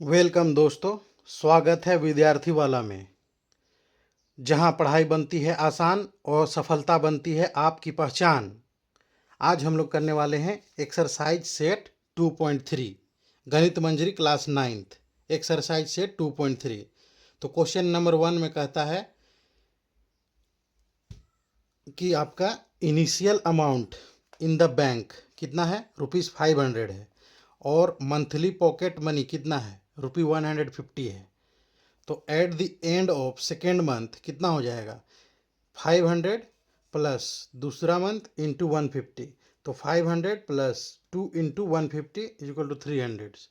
Welcome दोस्तों। स्वागत है विद्यार्थी वाला में, जहां पढ़ाई बनती है आसान और सफलता बनती है आपकी पहचान। आज हम लोग करने वाले हैं एक्सरसाइज सेट 2.3, गणित मंजरी क्लास 9th, एक्सरसाइज सेट 2.3। तो क्वेश्चन नंबर 1 में कहता है कि आपका initial amount in the bank कितना है, ₹500 है, और मंथली पॉकेट मनी कितना है, ₹150 है। तो eight the end of second month कितना हो जाएगा, 500 प्लस दूसरा मंथ इंटू 150। तो 500 plus 2 into 150 is equal to 300।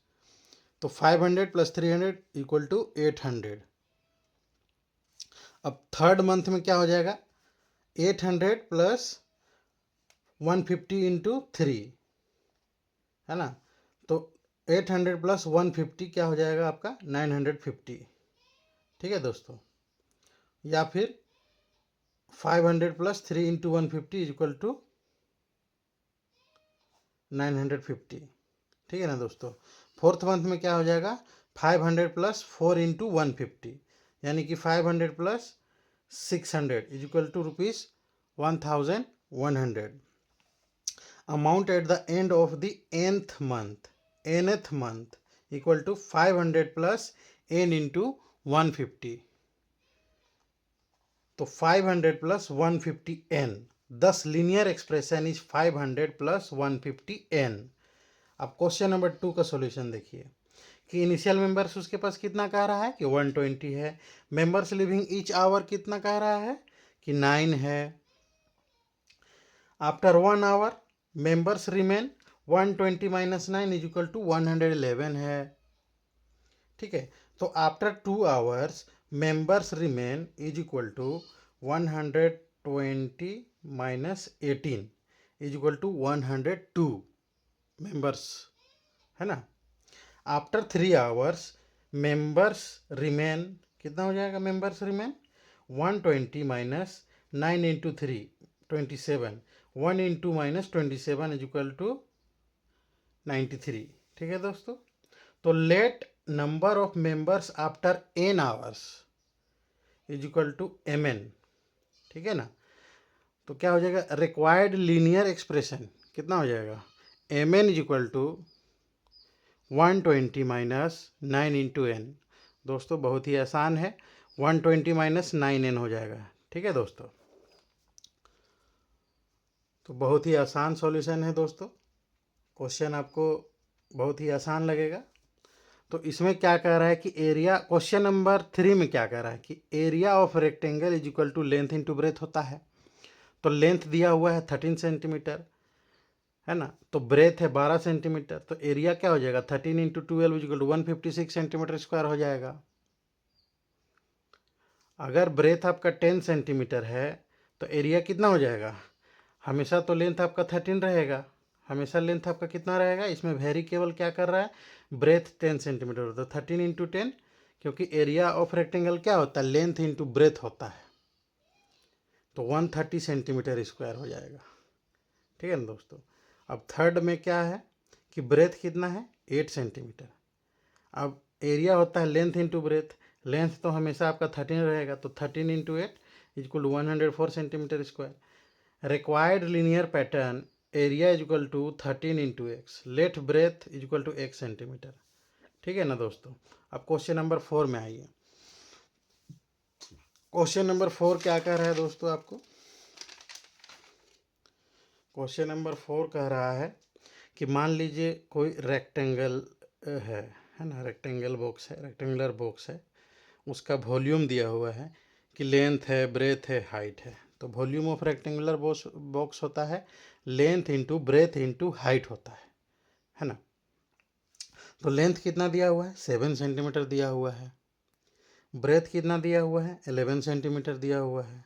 तो 500 प्लस 300 इक्वल टू 800। अब थर्ड मंथ में क्या हो जाएगा, 800 प्लस 150 इंटू 3, है ना। तो 800 प्लस 150 क्या हो जाएगा आपका, 950। ठीक है दोस्तों। या फिर 500 plus 3 into 150 is equal to 950। ठीक है ना दोस्तों। फोर्थ मंथ में क्या हो जाएगा, 500 प्लस 4 इंटू 150, यानी कि 500 plus 600 is equal to ₹1100। Amount at the end of the nth month equal to 500 plus n into 150। तो 500 प्लस 150n, दस linear expression is 500 plus 150n। अब क्वेश्चन नंबर 2 का सॉल्यूशन देखिए कि इनिशियल मेंबर्स उसके पास कितना कह रहा है कि 120 है। मेंबर्स लिविंग ईच आवर कितना कह रहा है कि 9 है। After 1 hour members remain 120 minus 9 is equal to 111 है। ठीक है। तो after 2 hours members remain is equal to 120 minus 18 is equal to 102 members, है ना। आफ्टर 3 आवर्स मेंबर्स रिमेन कितना हो जाएगा, members remain 120 minus 9 into 3 27, 1 into minus 27 is equal to 93। ठीक है दोस्तों। तो let number of members after n hours is equal to mn। ठीक है ना। तो क्या हो जाएगा, रिक्वायर्ड लीनियर एक्सप्रेशन कितना हो जाएगा, mn is equal to 120 minus 9 into n. दोस्तों बहुत ही आसान है, 120 माइनस 9n हो जाएगा। ठीक है दोस्तों। तो बहुत ही आसान सॉल्यूशन है दोस्तों, क्वेश्चन आपको बहुत ही आसान लगेगा। तो इसमें क्या कह रहा है कि एरिया, क्वेश्चन नंबर 3 में क्या कह रहा है कि area of rectangle is equal to length into breadth होता है। तो लेंथ दिया हुआ है 13 सेंटीमीटर, है ना। तो ब्रेथ है 12 सेंटीमीटर। तो एरिया क्या हो जाएगा, 13 into 12 equal to 156 centimetre square हो जाएगा। अगर ब्रेथ आपका 10 सेंटीमीटर है तो एरिया कितना हो जाएगा, हमेशा तो लेंथ आपका 13 रहेगा, हमेशा लेंथ आपका कितना रहेगा, इसमें वेरी केवल क्या कर रहा है, ब्रेथ 10 सेंटीमीटर होता है, 13 इंटू 10, क्योंकि एरिया ऑफ रेक्टेंगल क्या होता है, लेंथ इंटू ब्रेथ होता है। तो 130 सेंटीमीटर स्क्वायर हो जाएगा। ठीक है ना दोस्तों। अब थर्ड में क्या है कि ब्रेथ कितना है, 8 सेंटीमीटर। अब एरिया होता है लेंथ इंटू ब्रेथ, लेंथ तो हमेशा आपका 13 रहेगा, तो 13 into 8 equal to 104 centimetre square. Required linear pattern area is equal to 13 into x, let breadth is equal to x centimetre. ठीक है ना दोस्तों। अब क्वेश्चन नंबर 4 में आइए। क्वेश्चन नंबर 4 क्या कह रहा है दोस्तों आपको, क्वेश्चन नंबर 4 कह रहा है कि मान लीजिए कोई रेक्टेंगल है ना, रेक्टेंगल बॉक्स है, रेक्टेंगुलर बॉक्स है, उसका वॉल्यूम दिया हुआ है कि लेंथ है, ब्रेथ है, हाइट है। तो वॉल्यूम ऑफ रेक्टेंगुलर बॉक्स होता है length into breadth into height होता है ना। तो लेंथ कितना दिया हुआ है, 7 सेंटीमीटर दिया हुआ है। ब्रेथ कितना दिया हुआ है, 11 सेंटीमीटर दिया हुआ है।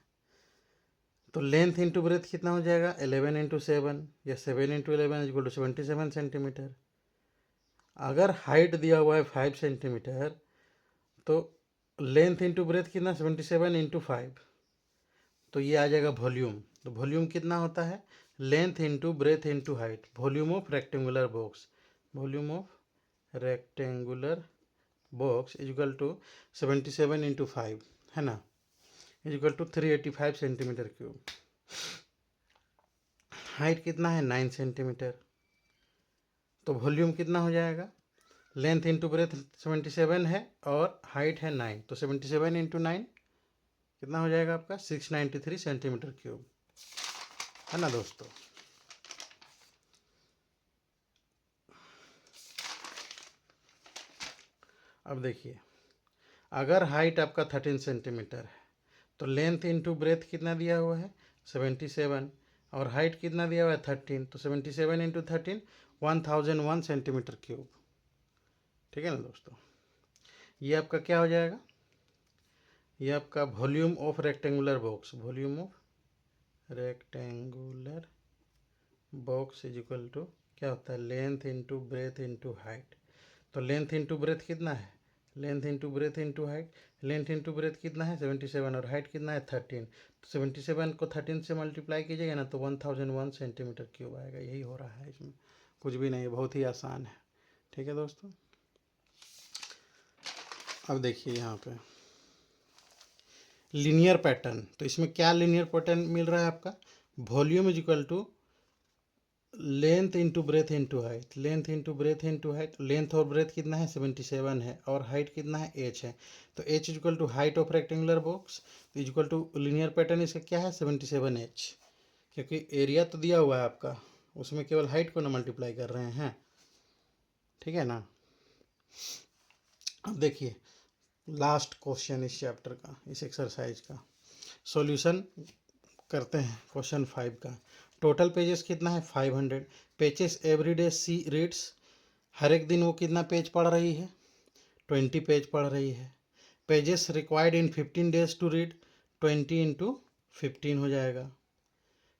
तो लेंथ इंटू ब्रेथ कितना हो जाएगा, 11 इंटू 7 या 7 इंटू 11 इक्वल टू 77 सेंटीमीटर। अगर हाइट दिया हुआ है 5 सेंटीमीटर, तो लेंथ इंटू ब्रेथ कितना, 77 इंटू 5, तो ये आ जाएगा वॉल्यूम। तो वॉल्यूम कितना होता है, length into breadth into height, volume of rectangular box, volume of rectangular box is equal to 77 into 5 है ना, is equal to 385 centimetre cube. Height कितना है 9 सेंटीमीटर, तो वॉल्यूम कितना हो जाएगा, लेंथ इंटू ब्रेथ 77 है और हाइट है 9, तो 77 इंटू 9 कितना हो जाएगा आपका 693 सेंटीमीटर क्यूब, है ना दोस्तों। अब देखिए, अगर हाइट आपका 13 सेंटीमीटर है तो लेंथ इंटू ब्रेथ कितना दिया हुआ है 77 और हाइट कितना दिया हुआ है 13, तो 77 इंटू 13 1001 सेंटीमीटर क्यूब, ठीक है ना दोस्तों। ये आपका क्या हो जाएगा, ये आपका volume of rectangular box, volume of rectangular box is equal to क्या होता है length into breadth into height. तो लेंथ इंटू ब्रेथ कितना है, length into breadth into height, length into breadth कितना है 77 और हाइट कितना है 13, तो 77 को 13 से मल्टीप्लाई कीजिएगा ना तो 1001 सेंटीमीटर क्यूब आएगा। यही हो रहा है, इसमें कुछ भी नहीं है, बहुत ही आसान है, ठीक है दोस्तों। अब देखिए यहाँ पे लीनियर पैटर्न, तो इसमें क्या लीनियर पैटर्न मिल रहा है आपका, volume is equal to length into breadth into height, length into breadth into height, length और ब्रेथ कितना है 77 है और हाइट कितना है h है, तो h equal to height of rectangular box is equal to linear pattern इसका क्या है 77h, क्योंकि एरिया तो दिया हुआ है आपका, उसमें केवल हाइट को ना मल्टीप्लाई कर रहे हैं, ठीक है ना। अब देखिए लास्ट क्वेश्चन इस चैप्टर का, इस एक्सरसाइज का सॉल्यूशन करते हैं। क्वेश्चन 5 का टोटल पेजेस कितना है 500 पेजेस एवरी डे सी रीड्स, हर एक दिन वो कितना पेज पढ़ रही है 20 पेज पढ़ रही है। Pages required in 15 days to read 20 into 15 हो जाएगा,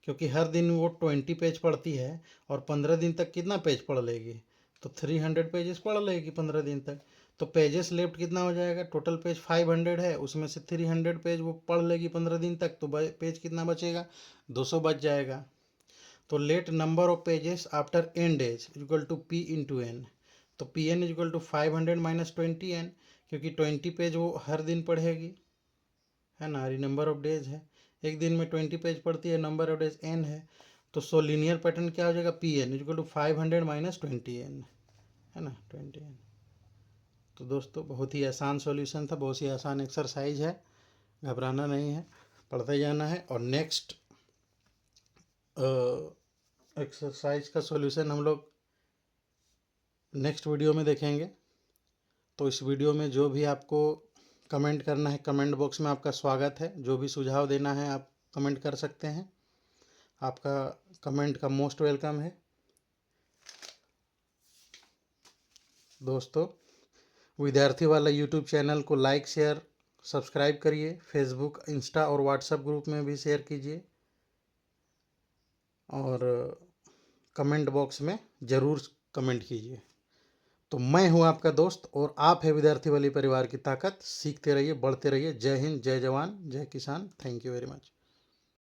क्योंकि हर दिन वो 20 पेज पढ़ती है और 15 दिन तक कितना पेज पढ़ लेगी, तो 300 पेजेस पढ़ लेगी 15 दिन तक। तो पेजेस लेफ्ट कितना हो जाएगा, टोटल पेज 500 है, उसमें से 300 पेज वो पढ़ लेगी 15 दिन तक, तो पेज कितना बचेगा 200 बच जाएगा। तो let number of pages after n days equal to P into n, तो P n is equal to 500 minus 20n, क्योंकि 20 पेज वो हर दिन पढ़ेगी, है ना, नंबर ऑफ डेज है, एक दिन में 20 पेज पढ़ती है, नंबर ऑफ डेज n है, तो सो लीनियर पैटर्न क्या हो जाएगा P N equal to 500 minus 20n, है ना 20n। तो दोस्तों बहुत ही आसान सॉल्यूशन था, बहुत ही आसान एक्सरसाइज है, घबराना नहीं है, पढ़ते जाना है। और नेक्स्ट एक्सरसाइज का सॉल्यूशन हम लोग नेक्स्ट वीडियो में देखेंगे। तो इस वीडियो में जो भी आपको कमेंट करना है कमेंट बॉक्स में आपका स्वागत है, जो भी सुझाव देना है आप कमेंट कर सकते हैं, आपका कमेंट का मोस्ट वेलकम है। दोस्तों विद्यार्थी वाला यूट्यूब चैनल को लाइक शेयर सब्सक्राइब करिए, फेसबुक इंस्टा और व्हाट्सएप ग्रुप में भी शेयर कीजिए और कमेंट बॉक्स में ज़रूर कमेंट कीजिए। तो मैं हूं आपका दोस्त और आप है विद्यार्थी वाली परिवार की ताकत। सीखते रहिए, बढ़ते रहिए। जय हिंद, जय जवान, जय किसान। Thank you very much.